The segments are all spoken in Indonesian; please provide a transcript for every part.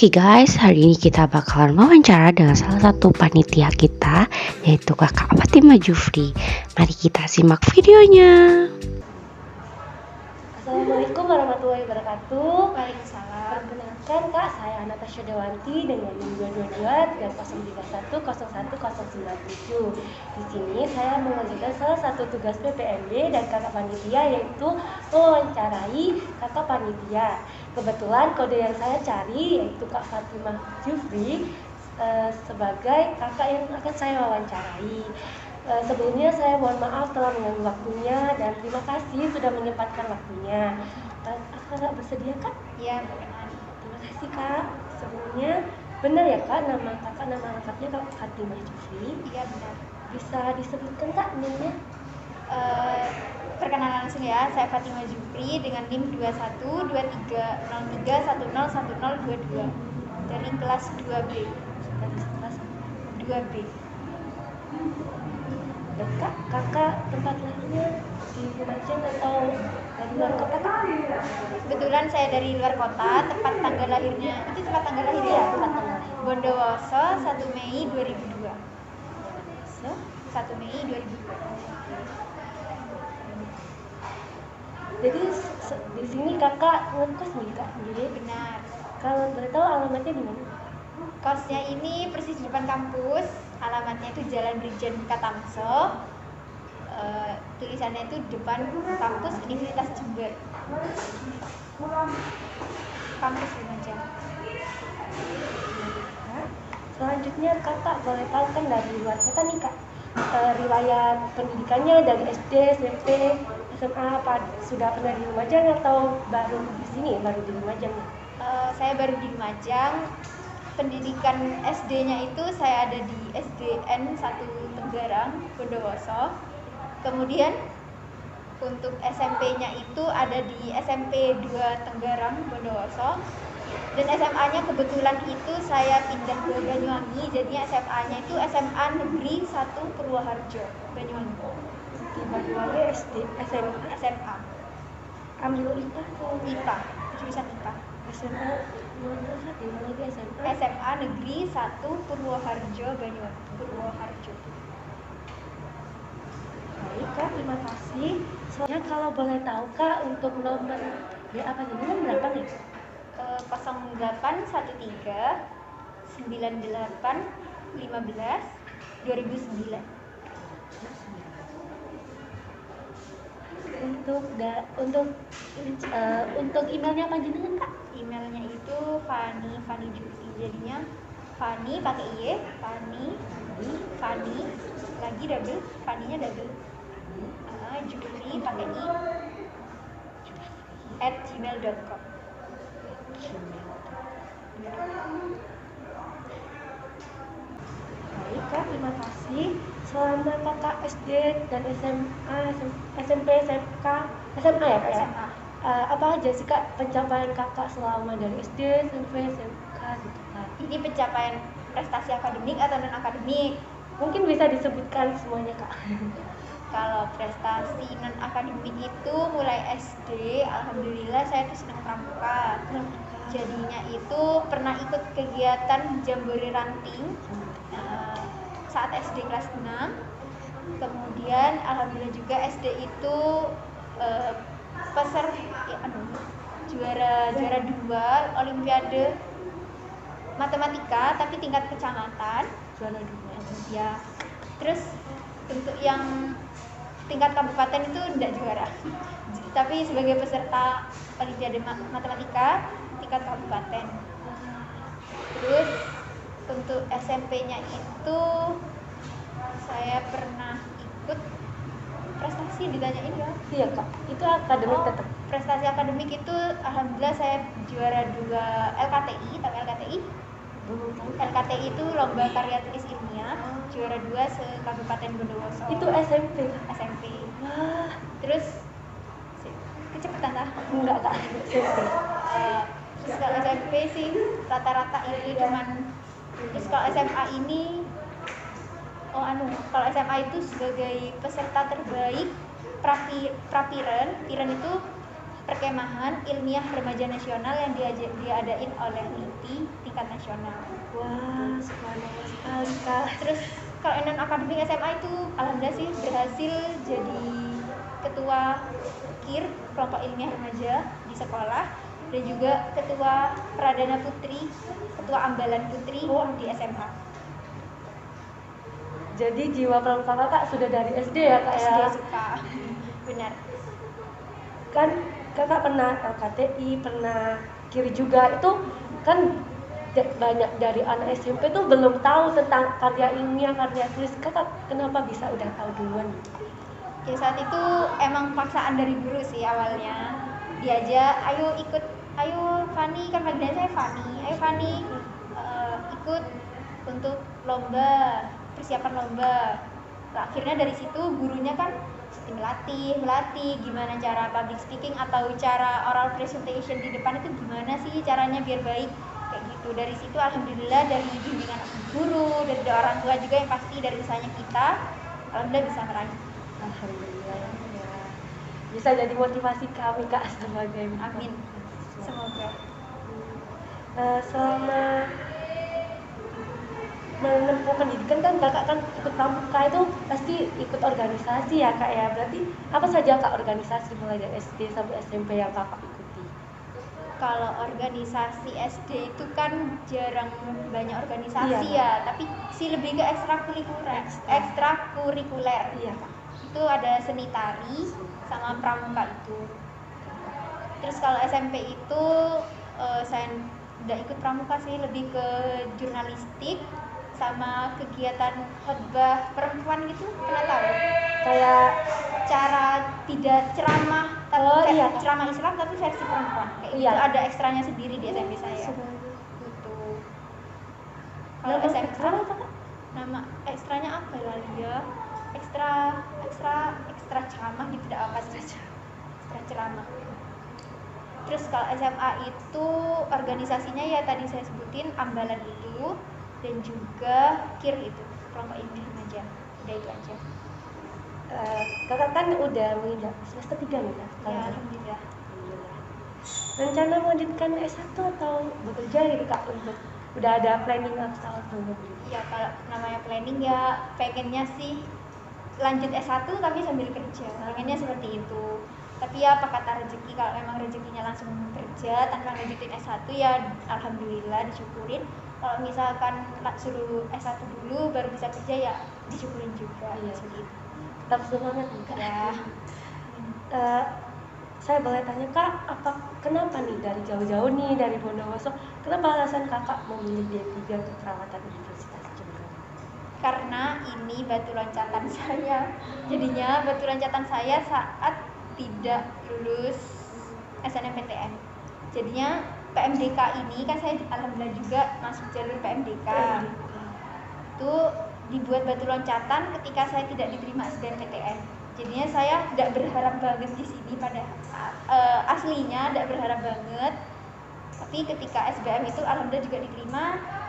Oke guys, hari ini kita bakalan wawancara dengan salah satu panitia kita, yaitu Kakak Fatimah Jufri. Mari kita simak videonya. Assalamualaikum warahmatullahi wabarakatuh. Waalaikumsalam. Perkenalkan Kak, saya Natasha Dewanti dengan NIM 222 dan 0310197. Di sini saya mengajukan salah satu tugas PPMB dan kakak panitia, yaitu mewawancarai kakak panitia. Kebetulan kode yang saya cari yaitu Kak Fatimah Jufri sebagai kakak yang akan saya wawancarai. Sebelumnya saya mohon maaf telah mengganggu waktunya dan terima kasih sudah menyempatkan waktunya. Kakak bersedia Kak? Iya, berkenan. Terima kasih Kak. Sebelumnya benar ya Kak, nama kakak nama lengkapnya Kak Fatimah Jufri? Iya, benar. Bisa disebutkan Kak NIM-nya? Perkenalan langsung ya, saya Fatimah Jufri dengan NIM 212303101022 dari kelas 2B. Dari kelas 2B. Dan Kak, kakak tempat lahirnya di Lumajang atau dari luar kota Kak? Kebetulan saya dari luar kota, tempat tanggal lahirnya, itu tempat tanggal lahirnya ya? Tempat tanggal lahir. Bondowoso 1 Mei 2002. So, 1 Mei 2002. jadi di sini kakak ngekos nih Kak? Jadi Benar. kalau boleh tahu alamatnya di mana? Kosnya ini persis di depan kampus, alamatnya itu Jalan Brigjen Katamso. Tulisannya itu depan kampus Universitas Jember. Kampus Lumajang. Selanjutnya kakak boleh tahu kan dari luar kota nih Kak, riwayat pendidikannya dari SD, SMP, SMA, apa sudah pernah di Lumajang atau baru di sini, baru di Lumajang nih? Saya baru di Lumajang. Pendidikan SD-nya itu saya ada di SDN 1 Tenggarang, Bondowoso. Kemudian untuk SMP-nya itu ada di SMP 2 Tenggarang, Bondowoso. Dan SMA-nya kebetulan itu saya pindah ke Banyuwangi, jadinya SMA-nya itu SMA Negeri 1 Purwoharjo, Banyuwangi. Di Banyuwangi SD, SMA ambil IPA atau IPA, jurusan IPA. SMA mana Kak? Di mana lagi SMA? SMA Negeri 1 Purwoharjo, Banyuwangi. Purwoharjo. Baik Kak, terima kasih. Soalnya kalau boleh tahu Kak, untuk nomor BA Panjenengan berapa nih? 0813 98 15 2009. Untuk emailnya Panjenengan Kak? Emailnya itu Fani Jufri, jadinya Fani pakai Y, Fani lagi double, Faninya double, Jufri pakai I @gmail.com. Baik Kak, terima kasih. Selama kakak SD dan SMA, SMP, SMK, SMA ya Kak ya? SMA. Apa aja sih Kak pencapaian kakak selama dari SD, SMP, SMK gitu Kak? Ini pencapaian prestasi akademik atau non akademik? Mungkin bisa disebutkan semuanya Kak. Kalau prestasi non akademik itu mulai SD, alhamdulillah saya tuh senang pramuka. Jadinya itu pernah ikut kegiatan Jambore Ranting saat SD kelas 6. Kemudian alhamdulillah juga SD itu juara 2 Olimpiade Matematika tapi tingkat kecamatan, Juara 2. ya. Terus untuk yang tingkat kabupaten itu tidak juara, tapi sebagai peserta Olimpiade Matematika tingkat kabupaten. Terus untuk SMP-nya itu saya pernah ikut prestasi, ditanyain ya? Iya Kak, itu akademik tetap. Prestasi akademik itu alhamdulillah saya juara 2 LKTI, tahu LKTI? Belum tahu. LKTI itu lomba karya tulis ilmiah, juara 2 se-Kabupaten Bondowoso. Itu SMP Kak? SMP. Wah, Terus kecepatan lah. enggak Kak, SMP. Terus kalau SMP sih rata-rata itu cuman, terus kalau SMA ini kalau SMA itu sebagai peserta terbaik prapiren itu perkemahan ilmiah remaja nasional yang diadain oleh LIPI tingkat nasional. Wah, subhanallah sekali Kak. Terus kalau non akademik SMA itu alhamdulillah sih berhasil jadi ketua KIR kelompok ilmiah remaja di sekolah dan juga ketua Pradana Putri, ketua Ambalan Putri di SMA. Jadi jiwa pramuka Kakak sudah dari SD ya Kak ya? SD suka. Benar. Kan Kakak pernah LKTI, pernah KIR juga, itu kan banyak dari anak SMP tuh belum tahu tentang karya ilmiah, karya tulis. Kakak kenapa bisa udah tahu duluan? Ya saat itu emang paksaan dari guru sih awalnya. Diajak, ayo Fani, kan panggilan saya Fani. Ayo Fani, ikut untuk lomba, persiapan lomba. Nah, akhirnya dari situ gurunya kan melatih gimana cara public speaking atau cara oral presentation di depan itu gimana sih caranya biar baik kayak gitu. Dari situ alhamdulillah dari bimbingan guru, dari orang tua juga yang pasti dari usahanya kita, alhamdulillah bisa meraih. Alhamdulillah ya. Bisa jadi motivasi kami Kak sebagai Amin. Semoga. Selama menempuh pendidikan kan Kakak kan ikut pramuka itu pasti ikut organisasi ya Kak ya. Berarti apa saja Kak organisasi mulai dari SD sampai SMP yang Kakak ikuti? Kalau organisasi SD itu kan jarang banyak organisasi ya, tapi sih lebih ke ekstrakurikuler. Iya. Itu ada seni tari sama pramuka itu. Terus kalau SMP itu saya tidak ikut pramuka sih, lebih ke jurnalistik sama kegiatan khotbah perempuan gitu, pernah tahu? Kayak Cara tidak ceramah, ceramah Islam tapi versi perempuan. Kayak Iya. itu ada ekstranya sendiri di SMP saya. Gitu. Kalau Nama SMA ekstranya apa, Kak? nama ekstranya apa ya? Ekstra ceramah gitu, tidak apa sih? Ekstra ceramah. Terus kalau SMA itu organisasinya ya tadi saya sebutin Ambalan itu dan juga KIR itu, kelompok ilmiah remaja. Udah itu aja. Kakak kan udah menginjak semester 3 nih Kak? Ya, alhamdulillah. Rencana melanjutkan S1 atau bekerja gitu Kak, untuk udah ada planning atau belum? Ya kalau namanya planning ya pengennya sih lanjut S1 tapi sambil kerja, pengennya seperti itu. Tapi ya apa kata rezeki, kalau memang rezekinya langsung kerja tanpa lanjutin S1 ya alhamdulillah disyukurin. Kalau misalkan suruh S1 dulu baru bisa kerja ya disyukurin juga. Iya. Seperti itu. Tetap semangat nih Kak. Ya. Saya boleh tanya Kak, kenapa nih dari jauh-jauh nih dari Bondowoso, kenapa alasan Kakak memilih D3 Keperawatan Universitas Jember? Karena ini batu loncatan saya. Jadinya batu loncatan saya saat tidak lulus SNMPTN. Jadinya PMDK ini kan saya alhamdulillah juga masuk jalur PMDK. Itu dibuat batu loncatan ketika saya tidak diterima SBMPTN. Jadinya saya tidak berharap banget di sini pada aslinya tidak berharap banget. Tapi ketika SBM itu alhamdulillah juga diterima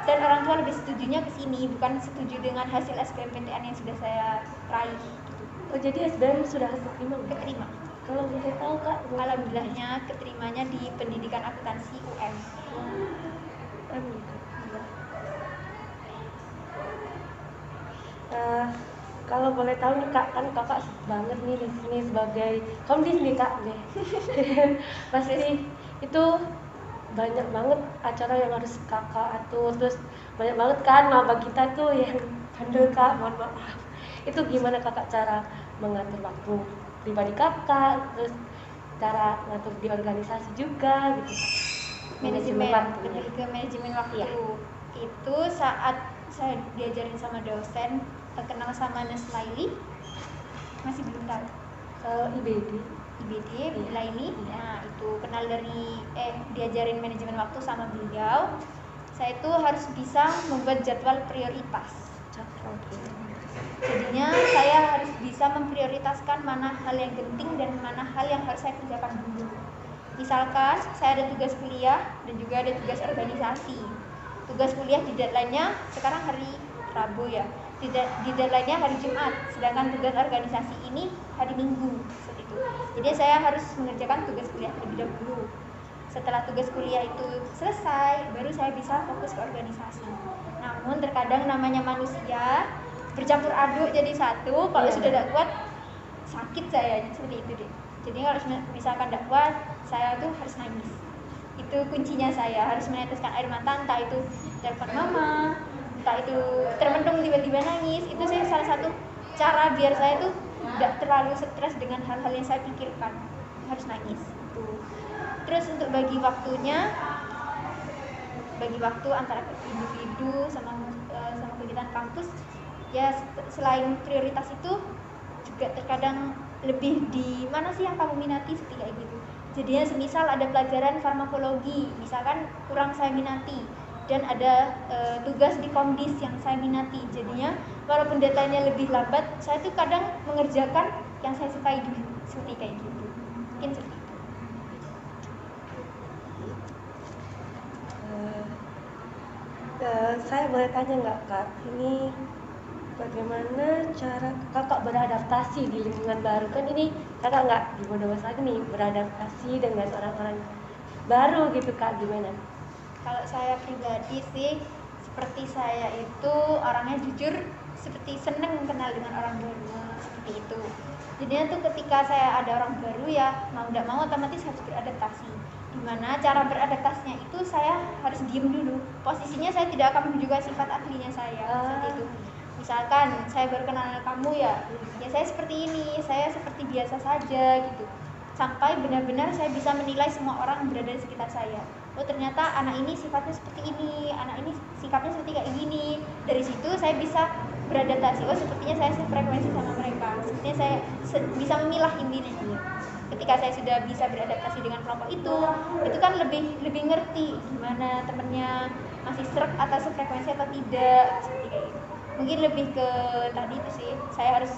dan orang tua lebih setujunya ke sini, bukan setuju dengan hasil SBMPTN yang sudah saya raih gitu. Oh jadi SBM sudah keterima? Keterima. Kalau boleh tahu Kak, Alhamdulillahnya keterimanya di pendidikan akuntansi UM. Amin. Kalau boleh tahu nih Kak, kan Kakak banget nih di sini sebagai komdis nih Kak nih. Pasti itu banyak banget acara yang harus Kakak atur, terus banyak banget kan maba kita tuh yang bandel Kak, mohon maaf. Itu gimana Kakak cara mengatur waktu pribadi Kakak, terus cara ngatur di organisasi juga gitu. Manajemen waktu. lebih ke manajemen waktu. Iya. Itu saat saya diajarin sama dosen, kenal sama Nes Laili, masih belum tahu. IBD. IBD Laili, nah itu kenal dari diajarin manajemen waktu sama beliau. Saya itu harus bisa membuat jadwal prioritas. Jadinya saya harus bisa memprioritaskan mana hal yang penting dan mana hal yang harus saya kerjakan dulu. Misalkan saya ada tugas kuliah dan juga ada tugas organisasi. Tugas kuliah di deadline-nya sekarang hari Rabu ya. Di deadline-nya hari Jumat, sedangkan tugas organisasi ini hari Minggu seperti itu. Jadi saya harus mengerjakan tugas kuliah terlebih dahulu. Setelah tugas kuliah itu selesai, baru saya bisa fokus ke organisasi. Namun terkadang namanya manusia bercampur aduk jadi satu. Kalau sudah tidak kuat, sakit saya seperti itu deh. Jadi kalau misalkan tidak kuat, saya tuh harus nangis. Itu kuncinya, saya harus meneteskan air mata, entah itu telepon mama, entah itu termenung tiba-tiba nangis. Itu saya salah satu cara biar saya tuh tidak terlalu stres dengan hal-hal yang saya pikirkan. Harus nangis. Terus untuk bagi waktu antara individu sama kegiatan kampus ya, selain prioritas itu juga terkadang lebih di mana sih yang kamu minati seperti kayak gitu. Jadinya semisal ada pelajaran farmakologi misalkan kurang saya minati dan ada tugas di komdis yang saya minati, jadinya walaupun datanya lebih lambat, saya tuh kadang mengerjakan yang saya sukai dulu seperti kayak gitu. Mungkin seperti itu. Saya boleh tanya nggak Kak, ini bagaimana cara Kakak beradaptasi di lingkungan baru? Kan ini Kakak nggak di Bondowoso lagi nih, beradaptasi dengan orang-orang baru gitu Kak, gimana? Kalau saya pribadi sih, seperti saya itu orangnya jujur, seperti seneng kenal dengan orang baru, seperti itu. Jadinya tuh ketika saya ada orang baru ya, mau tidak mau otomatis harus beradaptasi. Dimana cara beradaptasinya itu saya harus diem dulu. Posisinya saya tidak akan menunjukkan sifat aslinya saya, seperti itu. Misalkan saya baru kenal kamu ya saya seperti ini, saya seperti biasa saja gitu. Sampai benar-benar saya bisa menilai semua orang yang berada di sekitar saya. Oh ternyata anak ini sifatnya seperti ini, anak ini sikapnya seperti kayak gini. Dari situ saya bisa beradaptasi. Oh sepertinya saya sefrekuensi sama mereka. Sepertinya saya bisa memilah intinya. Ketika saya sudah bisa beradaptasi dengan kelompok itu kan lebih ngerti gimana temennya masih serk atau sefrekuensi atau tidak, seperti kayak gitu. Mungkin lebih ke tadi itu sih, saya harus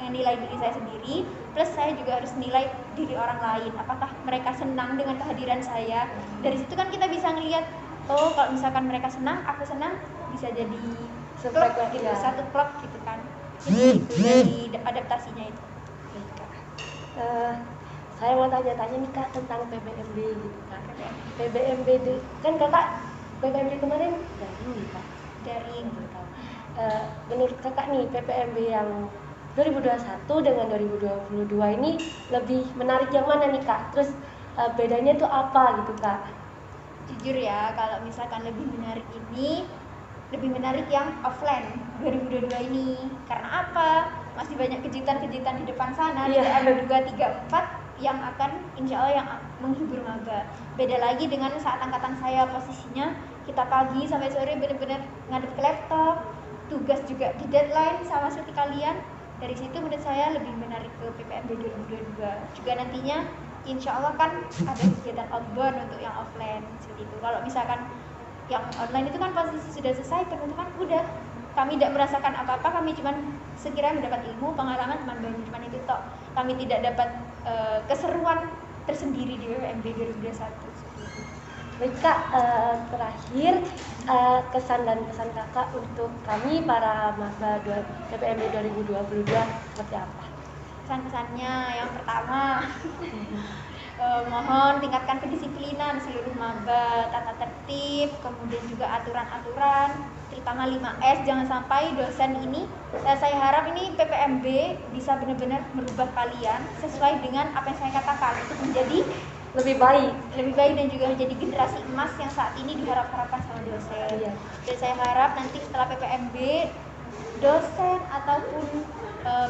menilai diri saya sendiri, plus saya juga harus nilai diri orang lain, apakah mereka senang dengan kehadiran saya. Dari situ kan kita bisa ngelihat, oh kalau misalkan mereka senang, aku senang, bisa jadi klub gitu, satu klub gitu kan. Jadi itu dari adaptasinya itu. Saya mau tanya-tanya nih Kak tentang PPMB gitu Kak. PPMB kan Kakak PPMB kemarin daring Kak. Daring. Menurut Kakak nih PPMB yang 2021 dengan 2022 ini lebih menarik yang mana nih Kak? Terus bedanya tuh apa gitu Kak? Jujur ya, kalau misalkan lebih menarik yang offline 2022 ini. Karena apa? Masih banyak kejutan-kejutan di depan sana. Tidak ada 2, 3, 4 yang akan insya Allah yang menghibur maba. Beda lagi dengan saat angkatan saya, posisinya kita pagi sampai sore benar-benar ngadep ke laptop, tugas juga di deadline sama seperti kalian. Dari situ menurut saya lebih menarik ke PPMB 2022. Juga nantinya insya Allah kan ada kegiatan outbound untuk yang offline seperti itu. Kalau misalkan yang online itu kan posisi sudah selesai, teman-teman udah, kami tidak merasakan apa-apa, kami cuma sekiranya mendapat ilmu, pengalaman teman-teman, cuma itu tok. Kami tidak dapat keseruan tersendiri di PPMB 2021. Baik Kak, terakhir kesan dan pesan Kakak untuk kami para maba PPMB 2022 seperti apa? Kesan-kesannya yang pertama mohon tingkatkan kedisiplinan seluruh maba, tata tertib, kemudian juga aturan-aturan, terutama 5S. Jangan sampai dosen ini, saya harap ini PPMB bisa benar-benar merubah kalian sesuai dengan apa yang saya katakan, untuk menjadi lebih baik dan juga menjadi generasi emas yang saat ini diharap-harapkan sama dosen. Dan saya harap nanti setelah PPMB dosen ataupun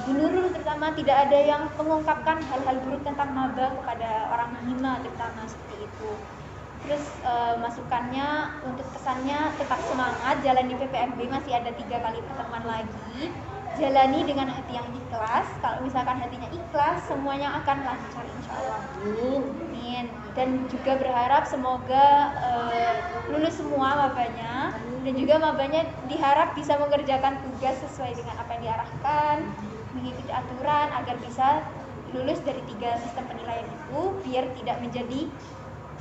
Bu Nurul terutama tidak ada yang mengungkapkan hal-hal buruk tentang maba kepada orang hima, terutama seperti itu. Terus masukannya untuk kesannya tetap semangat, jalani PPMB, masih ada 3 kali pertemuan lagi. Jalani dengan hati yang ikhlas. Kalau misalkan hatinya ikhlas, semuanya akan lancar insya Allah. Amin. Dan juga berharap semoga lulus semua mabanya, dan juga mabanya diharap bisa mengerjakan tugas sesuai dengan apa yang diarahkan, mengikuti aturan agar bisa lulus dari 3 sistem penilaian itu, biar tidak menjadi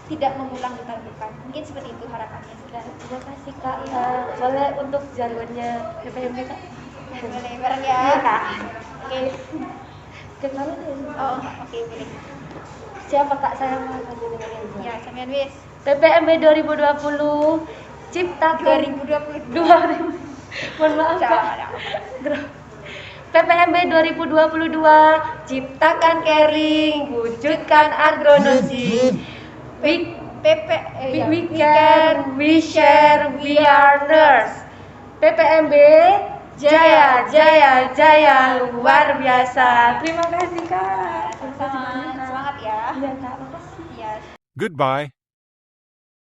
tidak mengulang di tahun depan. Mungkin seperti itu harapannya. Ya, terima kasih Kak. Boleh untuk jargonnya PPMB Kak? Boleh bareng ya. Iya Kak. Oke. Kemana deh? Oh, oke boleh. Siapa Kak? Saya mau tanya dengan Elza. Ya, sampean wis. PPMB 2020 ciptakan 2020. 2000. Mohon maaf Kak. PPMB 2022 ciptakan caring, wujudkan agronosi. We care, we share, we are nurse. PPMB jaya, jaya, jaya, luar biasa. Terima kasih Kak. Sama-sama. Semangat ya. Iya Kak, makasih. Iya. Goodbye.